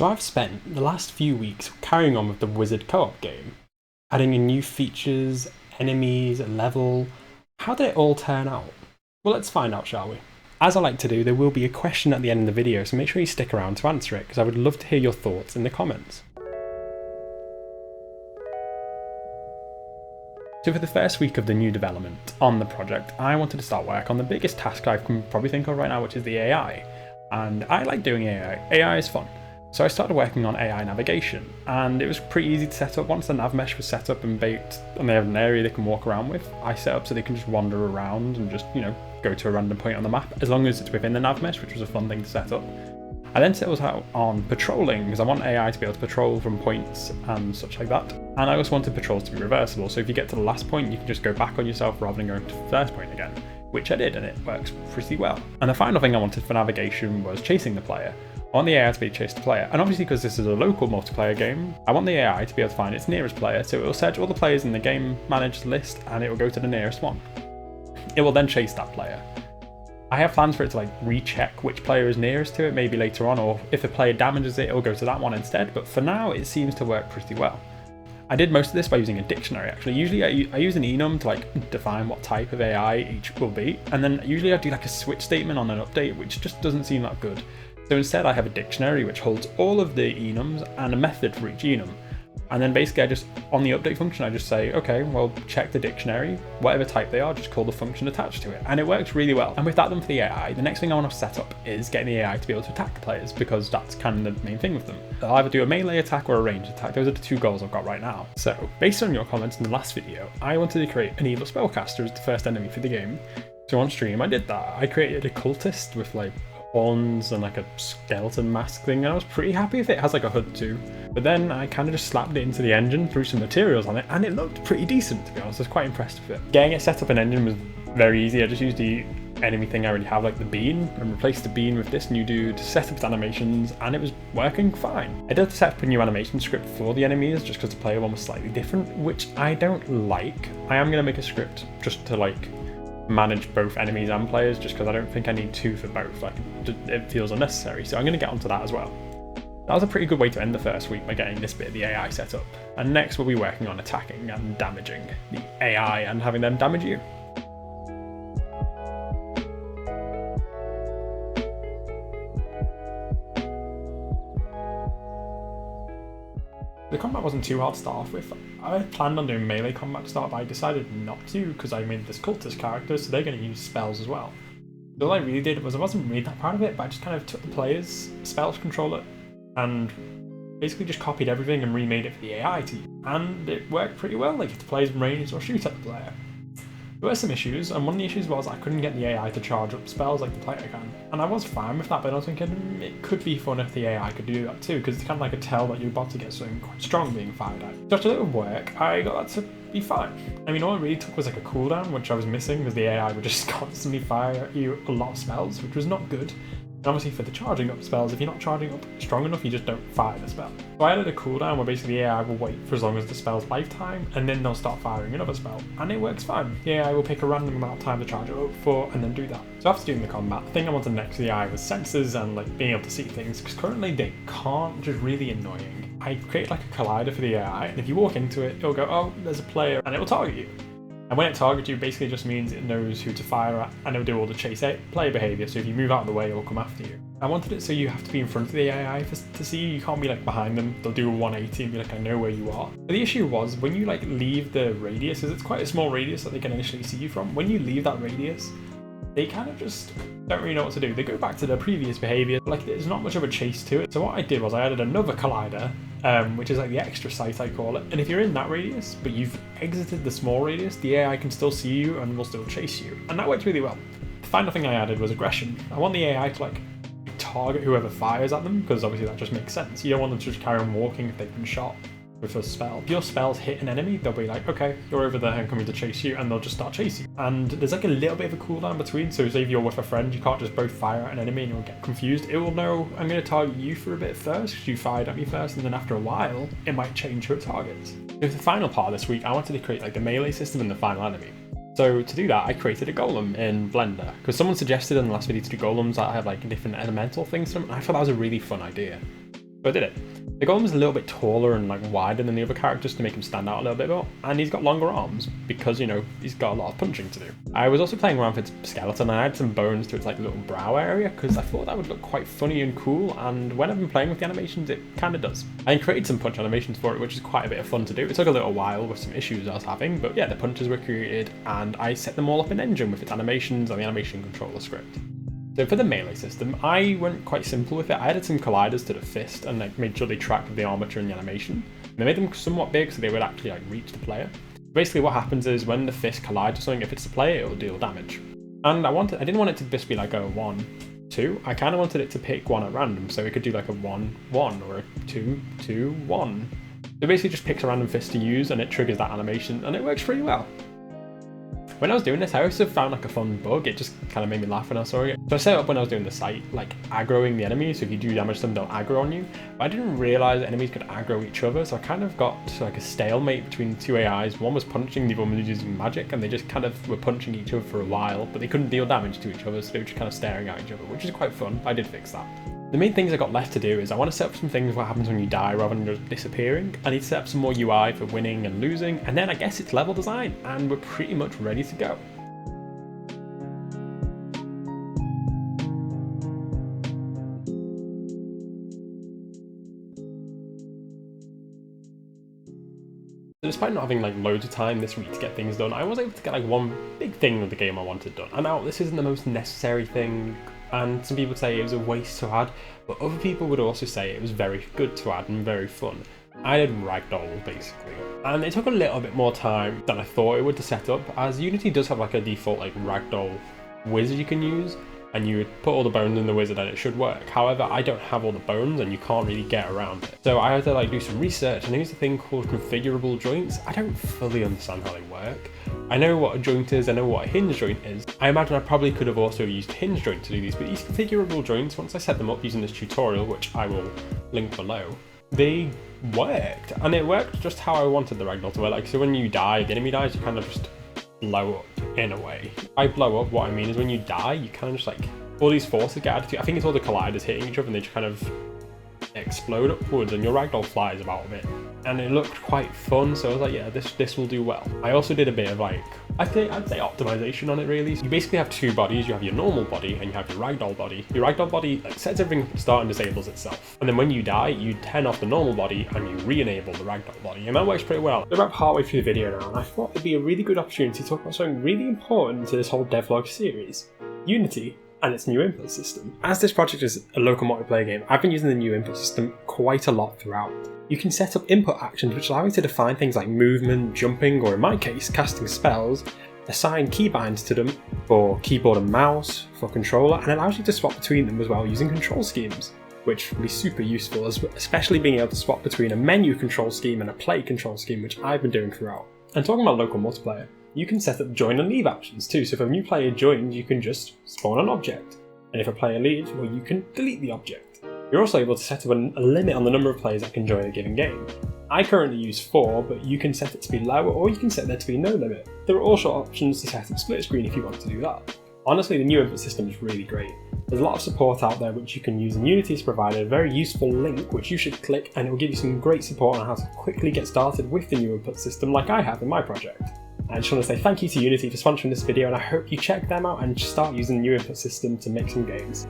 So I've spent the last few weeks carrying on with the Wizard co-op game, adding in new features, enemies, a level. How did it all turn out? Well, let's find out, shall we? As I like to do, there will be a question at the end of the video, so make sure you stick around to answer it, because I would love to hear your thoughts in the comments. So for the first week of the new development on the project, I wanted to start work on the biggest task I can probably think of right now, which is the AI. And I like doing AI. AI is fun. So I started working on AI navigation, and it was pretty easy to set up. Once the nav mesh was set up and baked, and they have an area they can walk around with, I set up so they can just wander around and just, go to a random point on the map, as long as it's within the nav mesh, which was a fun thing to set up. I then set out on patrolling, because I want AI to be able to patrol from points and such like that. And I also wanted patrols to be reversible, so if you get to the last point, you can just go back on yourself rather than going to the first point again, which I did, and it works pretty well. And the final thing I wanted for navigation was chasing the player. I want the AI to be chase the player, and obviously because this is a local multiplayer game, I want the AI to be able to find its nearest player, so it will search all the players in the game managed list and it will go to the nearest one. It will then chase that player. I have plans for it to recheck which player is nearest to it maybe later on, or if the player damages it, it'll go to that one instead, but for now it seems to work pretty well. I did most of this by using a dictionary actually. Usually I use an enum to define what type of AI each will be, and then usually I do a switch statement on an update, which just doesn't seem that good. So instead I have a dictionary which holds all of the enums and a method for each enum. And then basically on the update function, I just say, okay, well, check the dictionary, whatever type they are, just call the function attached to it. And it works really well. And with that done for the AI, the next thing I want to set up is getting the AI to be able to attack players, because that's kind of the main thing with them. They'll either do a melee attack or a ranged attack. Those are the two goals I've got right now. So based on your comments in the last video, I wanted to create an evil spellcaster as the first enemy for the game. So on stream, I did that. I created a cultist with horns and a skeleton mask thing, and I was pretty happy with it. It has a hood too. But then I kind of just slapped it into the engine, threw some materials on it, and it looked pretty decent, to be honest. I was quite impressed with it. Getting it set up in engine was very easy. I just used the enemy thing I already have, the bean, and replaced the bean with this new dude, set up its animations, and it was working fine. I did set up a new animation script for the enemies, just because the player one was slightly different, which I don't like. I am going to make a script just to manage both enemies and players, just because I don't think I need two for both. It feels unnecessary, so I'm going to get onto that as well. That was a pretty good way to end the first week by getting this bit of the AI set up, and next we'll be working on attacking and damaging the AI and having them damage you. The combat wasn't too hard to start off with. I had planned on doing melee combat to start, but I decided not to because I made this cultist character, so they're going to use spells as well. So all I really did was, I wasn't really that proud of it, but I just kind of took the player's spells controller and basically just copied everything and remade it for the AI to use. And it worked pretty well. If the player's ranged or shoot at the player. There were some issues, and one of the issues was I couldn't get the AI to charge up spells like the player can. And I was fine with that, but I was thinking it could be fun if the AI could do that too, because it's kind of a tell that you're about to get something quite strong being fired at. So after a little work, I got that to be fine. I mean, all it really took was a cooldown, which I was missing, because the AI would just constantly fire at you a lot of spells, which was not good. And obviously for the charging up spells, if you're not charging up strong enough, you just don't fire the spell. So I added a cooldown where basically the AI will wait for as long as the spell's lifetime, and then they'll start firing another spell. And it works fine. The AI will pick a random amount of time to charge it up for, and then do that. So after doing the combat, the thing I wanted next to the AI was sensors and being able to see things, because currently they can't, which is really annoying. I created a collider for the AI, and if you walk into it, it'll go, oh, there's a player, and it will target you. And when it targets you, basically just means it knows who to fire at, and it'll do all the chase player behaviour, so if you move out of the way, it will come after you. I wanted it so you have to be in front of the AI to see you. You can't be behind them. They'll do a 180 and be I know where you are. But the issue was, when you leave the radius, because it's quite a small radius that they can initially see you from, when you leave that radius, they kind of just don't really know what to do. They go back to their previous behaviour, there's not much of a chase to it. So what I did was I added another collider, which is the extra sight I call it. And if you're in that radius, but you've exited the small radius, the AI can still see you and will still chase you. And that worked really well. The final thing I added was aggression. I want the AI to target whoever fires at them, because obviously that just makes sense. You don't want them to just carry on walking if they've been shot with a spell. If your spells hit an enemy, they'll be okay, you're over there and coming to chase you, and they'll just start chasing you. And there's a little bit of a cooldown between, so say if you're with a friend, you can't just both fire at an enemy and you'll get confused. It will know, I'm going to target you for a bit first, because you fired at me first, and then after a while, it might change who it targets. So for the final part of this week, I wanted to create the melee system and the final enemy. So to do that, I created a golem in Blender, because someone suggested in the last video to do golems that have different elemental things to them, and I thought that was a really fun idea. So I did it. The Golem's a little bit taller and like wider than the other characters to make him stand out a little bit more, and he's got longer arms because, you know, he's got a lot of punching to do. I was also playing around with its skeleton, and I had some bones to its like little brow area because I thought that would look quite funny and cool, and when I've been playing with the animations it kind of does. I created some punch animations for it, which is quite a bit of fun to do. It took a little while with some issues I was having, but yeah, the punches were created and I set them all up in Engine with its animations and the animation controller script. So for the melee system, I went quite simple with it. I added some colliders to the fist and like made sure they tracked the armature and the animation. And I made them somewhat big so they would actually like reach the player. Basically what happens is when the fist collides with something, if it's the player, it will deal damage. And I didn't want it to just be like a 1, 2. I kind of wanted it to pick one at random, so it could do like a 1, 1 or a 2, 2, 1. It basically just picks a random fist to use and it triggers that animation, and it works pretty well. When I was doing this, I also found like a fun bug. It just kind of made me laugh when I saw it. So I set up when I was doing the site, like aggroing the enemies. So if you do damage to them, they'll aggro on you. But I didn't realize enemies could aggro each other. So I kind of got to like a stalemate between two AIs. One was punching, the other one was using magic, and they just kind of were punching each other for a while, but they couldn't deal damage to each other. So they were just kind of staring at each other, which is quite fun. I did fix that. The main things I got left to do is I want to set up some things what happens when you die rather than just disappearing. I need to set up some more UI for winning and losing, and then I guess it's level design, and we're pretty much ready to go. Despite not having like loads of time this week to get things done, I was able to get like one big thing with the game I wanted done. And now this isn't the most necessary thing, and some people say it was a waste to add, but other people would also say it was very good to add and very fun. I did Ragdolls basically, and it took a little bit more time than I thought it would to set up, as Unity does have like a default like Ragdoll wizard you can use, and you would put all the bones in the wizard and it should work. However, I don't have all the bones and you can't really get around it. So I had to like do some research and there's a thing called configurable joints. I don't fully understand how they work. I know what a joint is, I know what a hinge joint is. I imagine I probably could have also used hinge joint to do these, but these configurable joints, once I set them up using this tutorial, which I will link below, they worked. And it worked just how I wanted the Ragdoll to work. Like, so when you die, the enemy dies, you kind of just blow up in a way. By blow up, what I mean is when you die, you kind of just like, all these forces get added to you. I think it's all the colliders hitting each other and they just kind of explode upwards and your Ragdoll flies about a bit. And it looked quite fun, so I was like, yeah, this will do well. I also did a bit of like, I'd say optimization on it really. So you basically have two bodies. You have your normal body and you have your Ragdoll body. Your Ragdoll body like, sets everything from the start and disables itself. And then when you die, you turn off the normal body and you re-enable the Ragdoll body. And that works pretty well. We're about partway through the video now, and I thought it'd be a really good opportunity to talk about something really important to this whole devlog series. Unity and its new input system. As this project is a local multiplayer game, I've been using the new input system quite a lot throughout. You can set up input actions which allow you to define things like movement, jumping, or in my case, casting spells, assign keybinds to them for keyboard and mouse, for controller, and allows you to swap between them as well using control schemes, which will be super useful, especially being able to swap between a menu control scheme and a play control scheme, which I've been doing throughout. And talking about local multiplayer, you can set up join and leave actions too, so if a new player joins, you can just spawn an object, and if a player leaves, well, you can delete the object. You're also able to set up a limit on the number of players that can join a given game. I currently use 4, but you can set it to be lower, or you can set there to be no limit. There are also options to set up split screen if you want to do that. Honestly, the new input system is really great. There's a lot of support out there which you can use, and Unity has provided a very useful link which you should click, and it will give you some great support on how to quickly get started with the new input system like I have in my project. I just want to say thank you to Unity for sponsoring this video, and I hope you check them out and start using the new input system to make some games.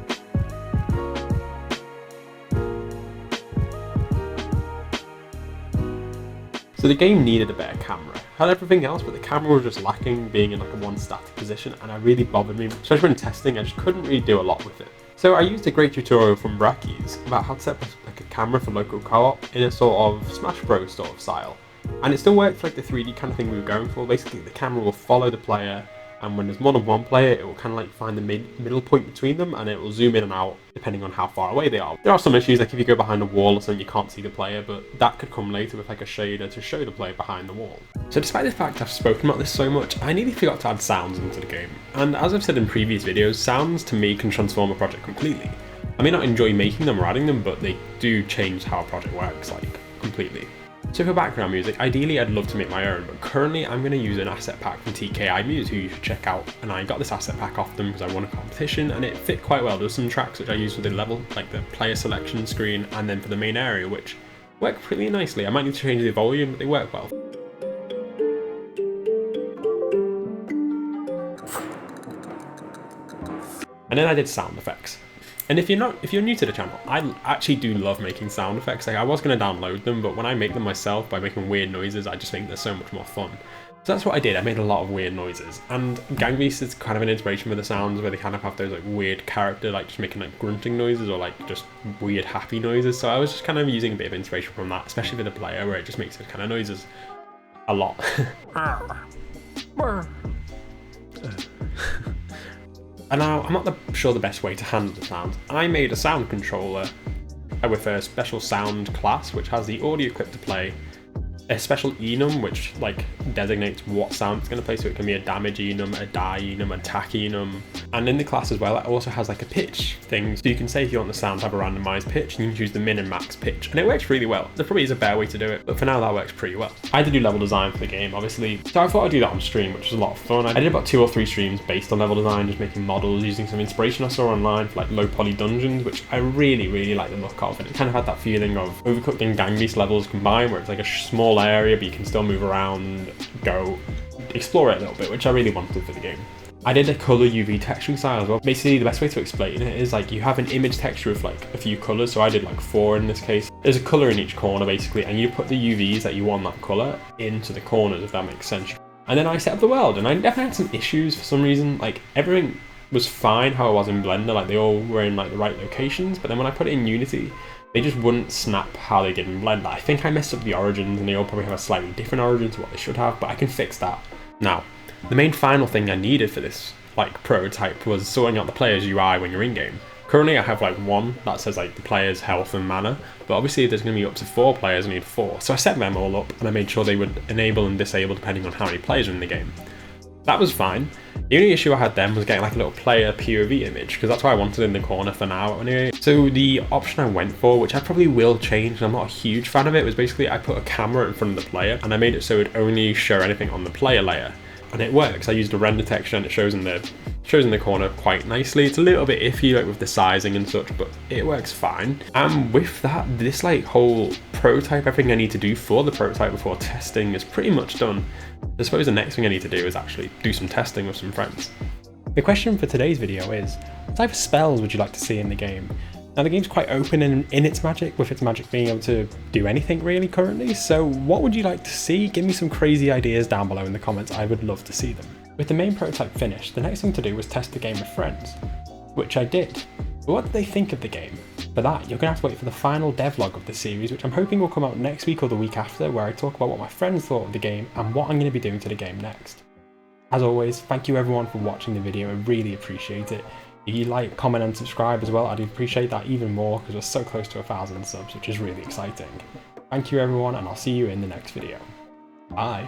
So the game needed a better camera. It had everything else, but the camera was just lacking, being in like a one static position, and it really bothered me. Especially when testing, I just couldn't really do a lot with it. So I used a great tutorial from LAKEY about how to set up like a camera for local co-op in a sort of Smash Bros sort of style. And it still worked for like the 3D kind of thing we were going for. Basically, the camera will follow the player, and when there's more than one player, it will kind of like find the middle point between them, and it will zoom in and out depending on how far away they are. There are some issues, like if you go behind a wall or something, you can't see the player, but that could come later with like a shader to show the player behind the wall. So despite the fact I've spoken about this so much, I nearly forgot to add sounds into the game. And as I've said in previous videos, sounds to me can transform a project completely. I may not enjoy making them or adding them, but they do change how a project works, like, completely. So for background music, ideally I'd love to make my own, but currently I'm going to use an asset pack from TKI Muse, who you should check out. And I got this asset pack off them because I won a competition and it fit quite well. There's some tracks which I used for the level, like the player selection screen, and then for the main area, which work pretty nicely. I might need to change the volume, but they work well. And then I did sound effects. And if you're new to the channel, I actually do love making sound effects. Like, I was going to download them, but when I make them myself by making weird noises, I just think they're so much more fun. So that's what I did. I made a lot of weird noises, and Gang Beasts is kind of an inspiration for the sounds, where they kind of have those like weird character, like just making like grunting noises or like just weird happy noises. So I was just kind of using a bit of inspiration from that, especially for the player, where it just makes those kind of noises a lot. And now, I'm not sure the best way to handle the sounds. I made a sound controller with a special sound class, which has the audio clip to play, a special enum, which like designates what sound it's going to play, so it can be a damage enum, a die enum, attack enum. And in the class as well, it also has like a pitch thing, so you can say if you want the sound to have a randomized pitch, and you can choose the min and max pitch, and it works really well. There probably is a better way to do it, but for now that works pretty well. I had to do level design for the game, obviously, so I thought I'd do that on stream, which was a lot of fun. I did about 2 or 3 streams based on level design, just making models, using some inspiration I saw online for like low poly dungeons, which I really like the look of, and it kind of had that feeling of Overcooked and Gang Beast levels combined, where it's like a small area, but you can still move around, go explore it a little bit, which I really wanted for the game. I did a color UV texturing style as well. Basically, the best way to explain it is like you have an image texture with like a few colors, so I did like 4 in this case. There's a color in each corner basically, and you put the UVs that you want that color into the corners, if that makes sense. And then I set up the world, and I definitely had some issues for some reason. Like, everything was fine how it was in Blender, like they all were in like the right locations, but then when I put it in Unity, they just wouldn't snap how they did in Blender. I think I messed up the origins, and they all probably have a slightly different origin to what they should have, but I can fix that. Now, the main final thing I needed for this like prototype was sorting out the player's UI when you're in game. Currently I have like 1 that says like the player's health and mana, but obviously there's going to be up to 4 players, I need 4. So I set them all up, and I made sure they would enable and disable depending on how many players are in the game. That was fine. The only issue I had then was getting like a little player POV image, because that's what I wanted in the corner for now anyway. So the option I went for, which I probably will change and I'm not a huge fan of it, was basically I put a camera in front of the player and I made it so it would only show anything on the player layer. And it works. I used a render texture and it shows in the corner quite nicely. It's a little bit iffy like with the sizing and such, but it works fine. And with that, this like whole prototype, everything I need to do for the prototype before testing is pretty much done. I suppose the next thing I need to do is actually do some testing with some friends. The question for today's video is, what type of spells would you like to see in the game? Now, the game's quite open in its magic, with its magic being able to do anything really currently, so what would you like to see? Give me some crazy ideas down below in the comments, I would love to see them. With the main prototype finished, the next thing to do was test the game with friends, which I did. But what did they think of the game? For that, you're going to have to wait for the final devlog of the series, which I'm hoping will come out next week or the week after, where I talk about what my friends thought of the game and what I'm going to be doing to the game next. As always, thank you everyone for watching the video, I really appreciate it. If you like, comment and subscribe as well, I'd appreciate that even more because we're so close to 1,000 subs, which is really exciting. Thank you everyone, and I'll see you in the next video. Bye!